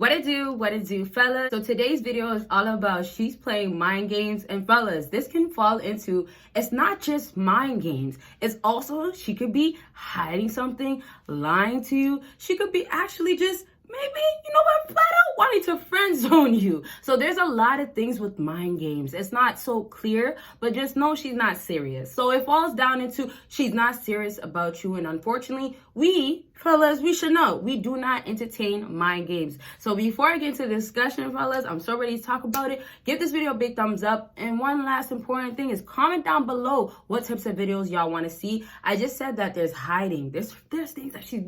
What it do, fellas? So today's video is all about she's playing mind games. And fellas, this can fall into, it's not just mind games. It's also, she could be hiding something, lying to you. She could be actually just, maybe, you know what, flat out wanting to friend zone you. So there's a lot of things with mind games. It's not so clear, but just know she's not serious. So it falls down into she's not serious about you. And unfortunately, fellas, we should know we do not entertain mind games. So before I get into the discussion, fellas, I'm so ready to talk about it. Give this video a big thumbs up. And one last important thing is comment down below what types of videos y'all want to see. I just said that there's hiding. There's things that she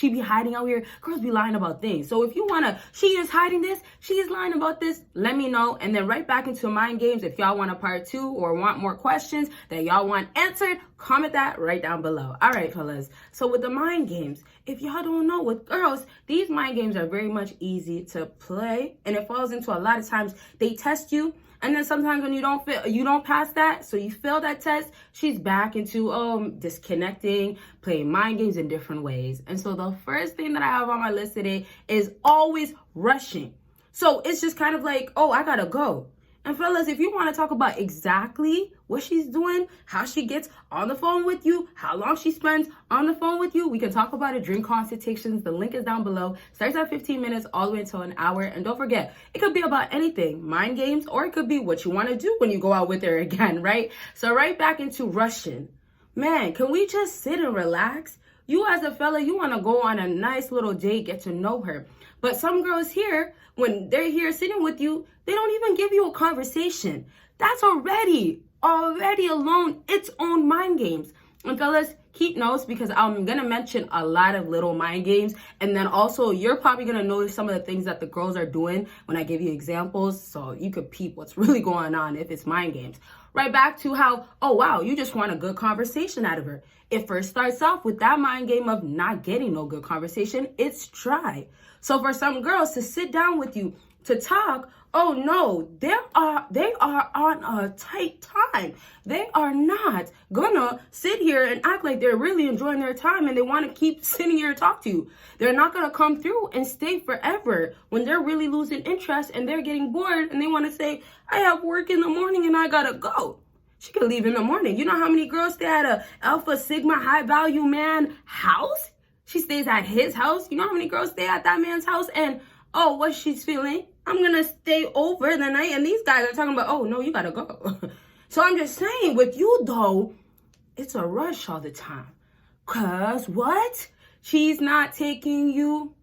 be hiding out here. Girls be lying about things. So if you wanna, she is hiding this, she is lying about this, let me know. And then right back into mind games. If y'all want a part 2 or want more questions that y'all want answered, comment that right down below. All right, fellas. So with the mind games, if y'all don't know, with girls, these mind games are very much easy to play, and it falls into a lot of times they test you, and then sometimes when you don't pass that, so you fail that test, she's back into disconnecting, playing mind games in different ways. And so the first thing that I have on my list today is always rushing. So it's just kind of like, oh, I gotta go. And fellas, if you want to talk about exactly what she's doing, how she gets on the phone with you, how long she spends on the phone with you, we can talk about it during consultations. The link is down below. Starts at 15 minutes all the way until an hour. And don't forget, it could be about anything, mind games, or it could be what you want to do when you go out with her again, right? So right back into Russian. Man, can we just sit and relax? You as a fella, you want to go on a nice little date, get to know her. But some girls here, when they're here sitting with you, they don't even give you a conversation. That's already alone its own mind games. And fellas, keep notes because I'm going to mention a lot of little mind games. And then also, you're probably going to notice some of the things that the girls are doing when I give you examples. So you could peep what's really going on if it's mind games. Right back to how, oh, wow, you just want a good conversation out of her. It first starts off with that mind game of not getting no good conversation. It's dry. So for some girls to sit down with you to talk, oh no, they are on a tight time. They are not gonna sit here and act like they're really enjoying their time and they want to keep sitting here and talk to you. They're not gonna come through and stay forever when they're really losing interest and they're getting bored and they want to say, I have work in the morning and I gotta go. She could leave in the morning. You know how many girls stay at a Alpha Sigma high value man house? She stays at his house. You know how many girls stay at that man's house and, oh, what she's feeling? I'm going to stay over the night. And these guys are talking about, oh, no, you got to go. So I'm just saying, with you, though, it's a rush all the time. Because what? She's not taking you.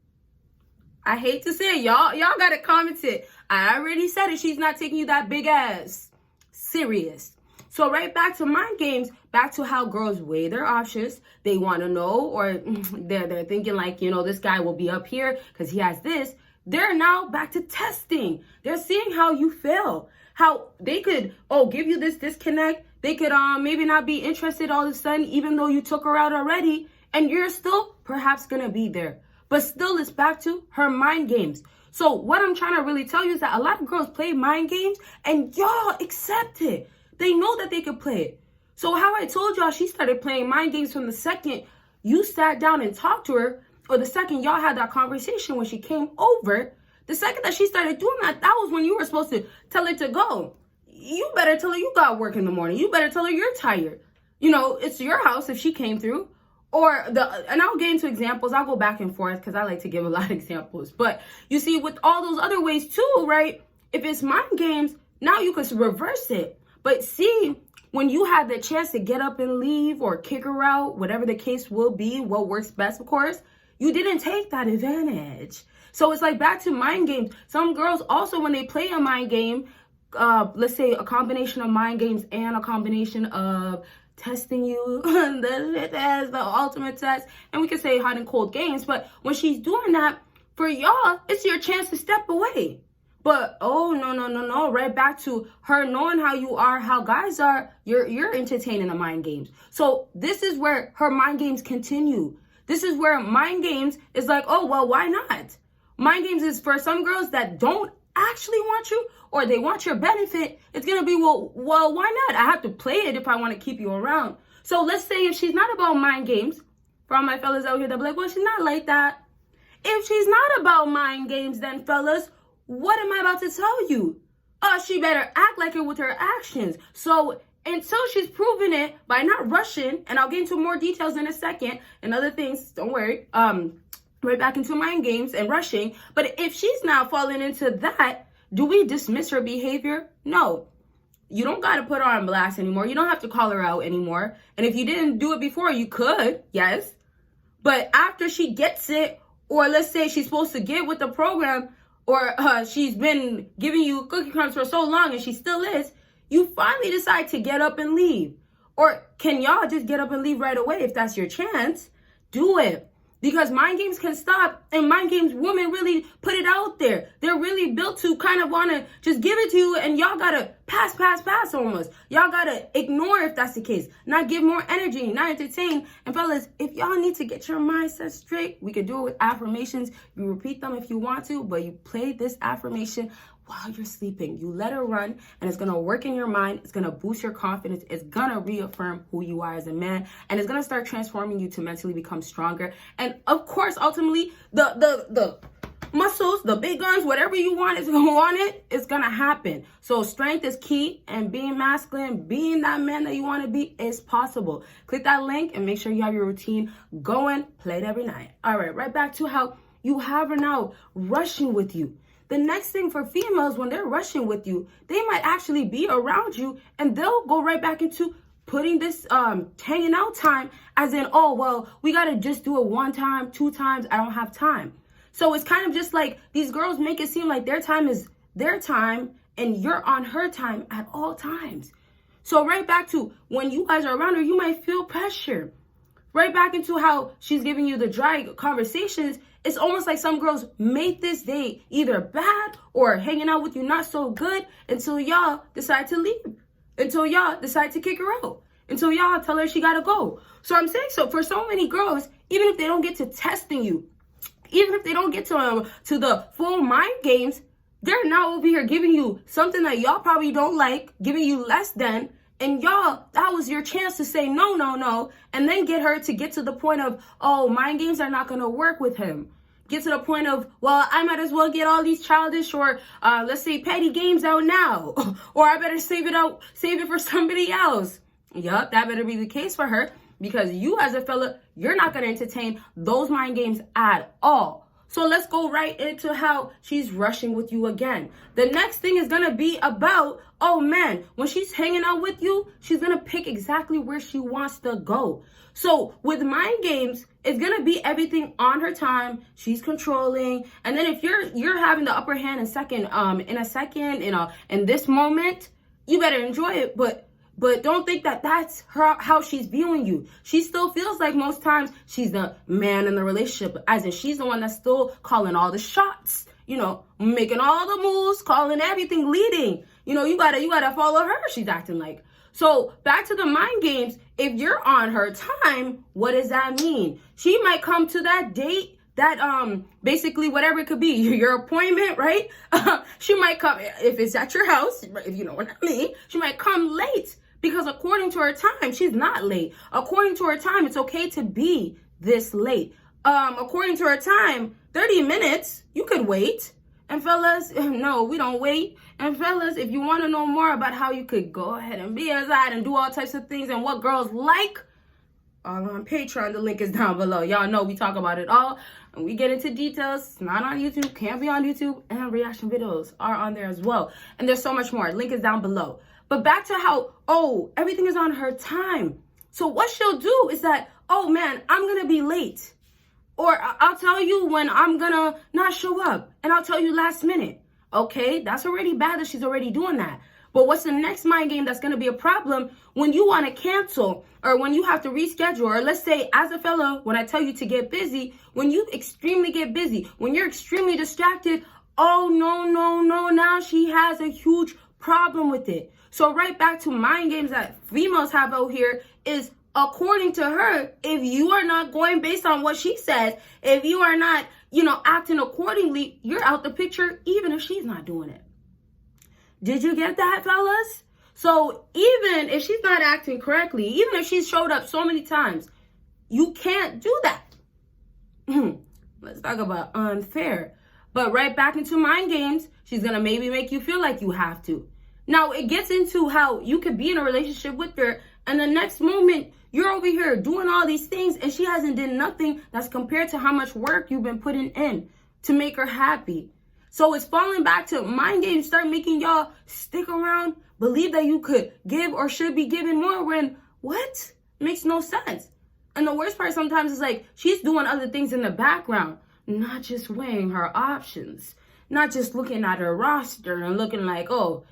I hate to say it. Y'all got to comment it. I already said it. She's not taking you that big ass serious. So right back to mind games, back to how girls weigh their options. They want to know, or they're thinking like, you know, this guy will be up here because he has this. They're now back to testing. They're seeing how you feel, how they could, give you this disconnect. They could maybe not be interested all of a sudden, even though you took her out already, and you're still perhaps going to be there. But still, it's back to her mind games. So what I'm trying to really tell you is that a lot of girls play mind games and y'all accept it. They know that they could play it. So how I told y'all she started playing mind games from the second you sat down and talked to her, or the second y'all had that conversation when she came over, the second that she started doing that, that was when you were supposed to tell her to go. You better tell her you got work in the morning. You better tell her you're tired. You know, it's your house if she came through. And I'll get into examples. I'll go back and forth because I like to give a lot of examples. But you see, with all those other ways too, right? If it's mind games, now you could reverse it. But see, when you have the chance to get up and leave or kick her out, whatever the case will be, what works best, of course, you didn't take that advantage. So it's like back to mind games. Some girls also, when they play a mind game, let's say a combination of mind games and a combination of testing you, the ultimate test, and we can say hot and cold games. But when she's doing that, for y'all, it's your chance to step away. But, oh, no. Right back to her knowing how you are, how guys are, you're entertaining the mind games. So this is where her mind games continue. This is where mind games is like, oh, well, why not? Mind games is for some girls that don't actually want you or they want your benefit. It's going to be, well, why not? I have to play it if I want to keep you around. So let's say if she's not about mind games, for all my fellas out here, they'll be like, well, she's not like that. If she's not about mind games, then fellas, what am I about to tell you? She better act like it with her actions. So until she's proven it by not rushing, and I'll get into more details in a second and other things, don't worry, right back into mind games and rushing. But if she's now falling into that, do we dismiss her behavior? No. You don't got to put her on blast anymore. You don't have to call her out anymore. And if you didn't do it before, you could, yes. But after she gets it, or let's say she's supposed to get with the program, or she's been giving you cookie crumbs for so long and she still is, you finally decide to get up and leave. Or can y'all just get up and leave right away if that's your chance? Do it. Because mind games can stop, and mind games women really put it out there. They're really built to kind of want to just give it to you, and y'all got to pass almost. Y'all got to ignore if that's the case. Not give more energy, not entertain. And fellas, if y'all need to get your mindset straight, we could do it with affirmations. You repeat them if you want to, but you play this affirmation while you're sleeping. You let it run, and it's going to work in your mind. It's going to boost your confidence. It's going to reaffirm who you are as a man, and it's going to start transforming you to mentally become stronger. And of course, ultimately, the muscles, the big guns, whatever you want is going to want it, it's going to happen. So strength is key, and being masculine, being that man that you want to be is possible. Click that link and make sure you have your routine going. Play it every night. All right back to how you have her now rushing with you. The next thing for females, when they're rushing with you, they might actually be around you, and they'll go right back into putting this hanging out time as in, oh, well, we got to just do it 1 time, 2 times. I don't have time. So it's kind of just like these girls make it seem like their time is their time and you're on her time at all times. So right back to when you guys are around her, you might feel pressure. Right back into how she's giving you the dry conversations. It's almost like some girls make this date either bad or hanging out with you not so good until y'all decide to leave. Until y'all decide to kick her out. Until y'all tell her she gotta go. So I'm saying, so for so many girls, even if they don't get to testing you, even if they don't get to the full mind games, they're now over here giving you something that y'all probably don't like, giving you less than, and y'all, that was your chance to say no, and then get her to get to the point of, oh, mind games are not going to work with him. Get to the point of, well, I might as well get all these childish or, let's say, petty games out now. Or I better save it for somebody else. Yup, that better be the case for her, because you as a fella, you're not going to entertain those mind games at all. So let's go right into how she's rushing with you again. The next thing is going to be about, oh man, when she's hanging out with you, she's going to pick exactly where she wants to go. So with mind games, it's going to be everything on her time. She's controlling. And then if you're having the upper hand in this moment, you better enjoy it. But don't think that that's how she's viewing you. She still feels like most times she's the man in the relationship, as in she's the one that's still calling all the shots, making all the moves, calling everything, leading. You gotta follow her, she's acting like. So back to the mind games, if you're on her time, what does that mean? She might come to that date, that basically whatever it could be, your appointment, right? She might come, if it's at your house, if you know what I mean, she might come late. Because according to her time, she's not late. According to her time, it's okay to be this late. According to her time, 30 minutes, you could wait. And fellas, no, we don't wait. And fellas, if you want to know more about how you could go ahead and be outside and do all types of things and what girls like, all on Patreon, the link is down below. Y'all know we talk about it all. And we get into details. Not on YouTube, can't be on YouTube. And reaction videos are on there as well. And there's so much more. Link is down below. But back to how, everything is on her time. So what she'll do is that, oh man, I'm going to be late. Or I'll tell you when I'm going to not show up. And I'll tell you last minute. Okay, that's already bad that she's already doing that. But what's the next mind game that's going to be a problem when you want to cancel or when you have to reschedule? Or let's say as a fellow, when I tell you to get busy, when you extremely get busy, when you're extremely distracted, oh, no, now she has a huge problem with it. So right back to mind games that females have out here is, according to her, if you are not going based on what she says, if you are not, acting accordingly, you're out the picture, even if she's not doing it. Did you get that, fellas? So even if she's not acting correctly, even if she's showed up so many times, you can't do that. Let's talk about unfair. But right back into mind games, she's gonna maybe make you feel like you have to. Now, it gets into how you could be in a relationship with her, and the next moment, you're over here doing all these things, and she hasn't done nothing that's compared to how much work you've been putting in to make her happy. So it's falling back to mind games start making y'all stick around, believe that you could give or should be given more when, what? Makes no sense. And the worst part sometimes is like, she's doing other things in the background, not just weighing her options, not just looking at her roster and looking like, oh,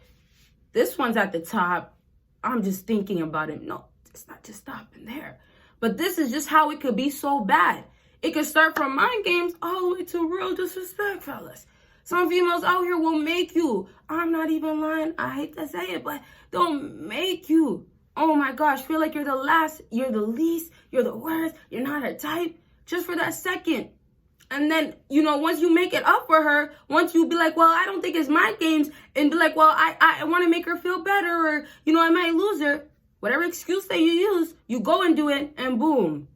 this one's at the top, I'm just thinking about it. No, it's not just stopping there. But this is just how it could be so bad. It could start from mind games all the way to real disrespect, fellas. Some females out here will make you, I'm not even lying, I hate to say it, but they'll make you, oh my gosh, feel like you're the last, you're the least, you're the worst, you're not her type, just for that second. And then, you know, once you make it up for her, once you be like, well, I don't think it's mind games, and be like, well, I want to make her feel better, or, you know, I might lose her. Whatever excuse that you use, you go and do it, and boom.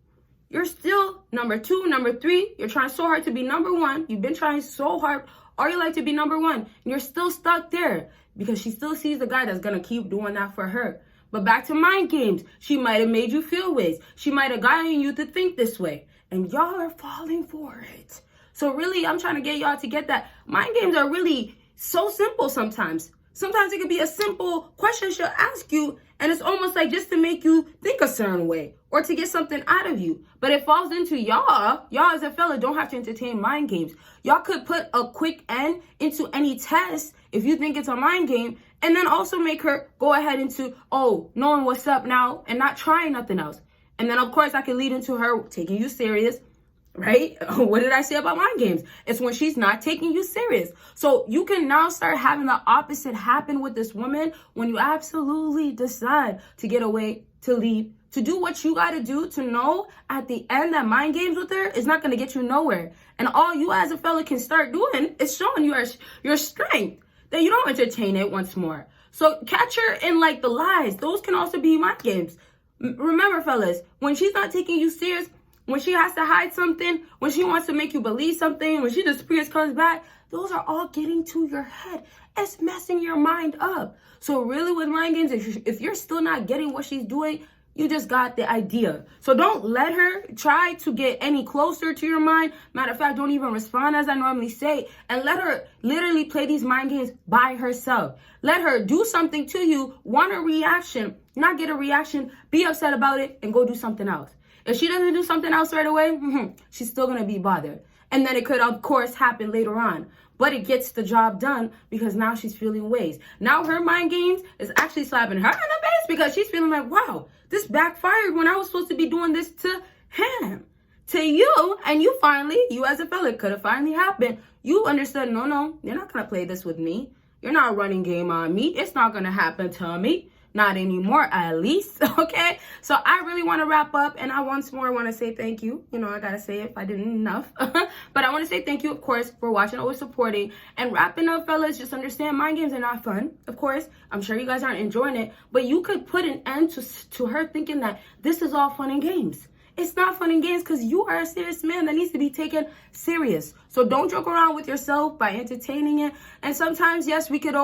You're still number 2, number 3. You're trying so hard to be number 1. You've been trying so hard all your life to be number 1, and you're still stuck there because she still sees the guy that's going to keep doing that for her. But back to mind games. She might have made you feel ways. She might have gotten you to think this way. And y'all are falling for it. So really, I'm trying to get y'all to get that mind games are really so simple sometimes. Sometimes it could be a simple question she'll ask you, and it's almost like just to make you think a certain way or to get something out of you. But it falls into y'all. Y'all as a fella don't have to entertain mind games. Y'all could put a quick end into any test if you think it's a mind game, and then also make her go ahead into, oh, knowing what's up now and not trying nothing else. And then, of course, that can lead into her taking you serious, right? What did I say about mind games? It's when she's not taking you serious. So you can now start having the opposite happen with this woman when you absolutely decide to get away, to leave, to do what you got to do, to know at the end that mind games with her is not going to get you nowhere. And all you as a fella can start doing is showing your strength, that you don't entertain it once more. So catch her in like the lies. Those can also be mind games. Remember, fellas, when she's not taking you serious, when she has to hide something, when she wants to make you believe something, when she disappears, comes back, those are all getting to your head. It's messing your mind up. So really with mind games, if you're still not getting what she's doing, you just got the idea. So don't let her try to get any closer to your mind. Matter of fact, don't even respond as I normally say. And let her literally play these mind games by herself. Let her do something to you, want a reaction, not get a reaction, be upset about it, and go do something else. If she doesn't do something else right away, she's still going to be bothered. And then it could, of course, happen later on. But it gets the job done because now she's feeling ways. Now her mind games is actually slapping her in the face because she's feeling like, wow, this backfired when I was supposed to be doing this to him, to you. And you as a fella, could have finally happened. You understood, no, you're not going to play this with me. You're not running game on me. It's not going to happen to me. Not anymore, at least, okay? So I really want to wrap up, and I once more want to say thank you. You know, I got to say it if I didn't enough. But I want to say thank you, of course, for watching, always supporting. And wrapping up, fellas, just understand mind games are not fun. Of course, I'm sure you guys aren't enjoying it, but you could put an end to her thinking that this is all fun and games. It's not fun and games because you are a serious man that needs to be taken serious. So don't joke around with yourself by entertaining it. And sometimes, yes, we could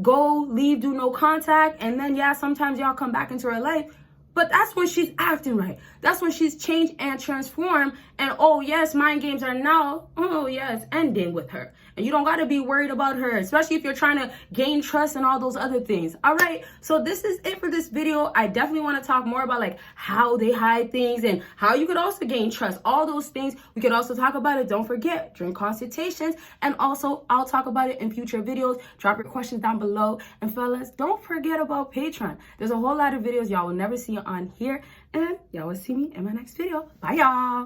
go, leave, do no contact. And then, yeah, sometimes y'all come back into her life. But that's when she's acting right. That's when she's changed and transformed. And, oh, yes, mind games are now, oh, yes, ending with her. And you don't got to be worried about her, especially if you're trying to gain trust and all those other things. All right, so this is it for this video. I definitely want to talk more about, like, how they hide things and how you could also gain trust. All those things, we could also talk about it. Don't forget, during consultations. And also, I'll talk about it in future videos. Drop your questions down below. And, fellas, don't forget about Patreon. There's a whole lot of videos y'all will never see on here. And y'all will see me in my next video. Bye, y'all.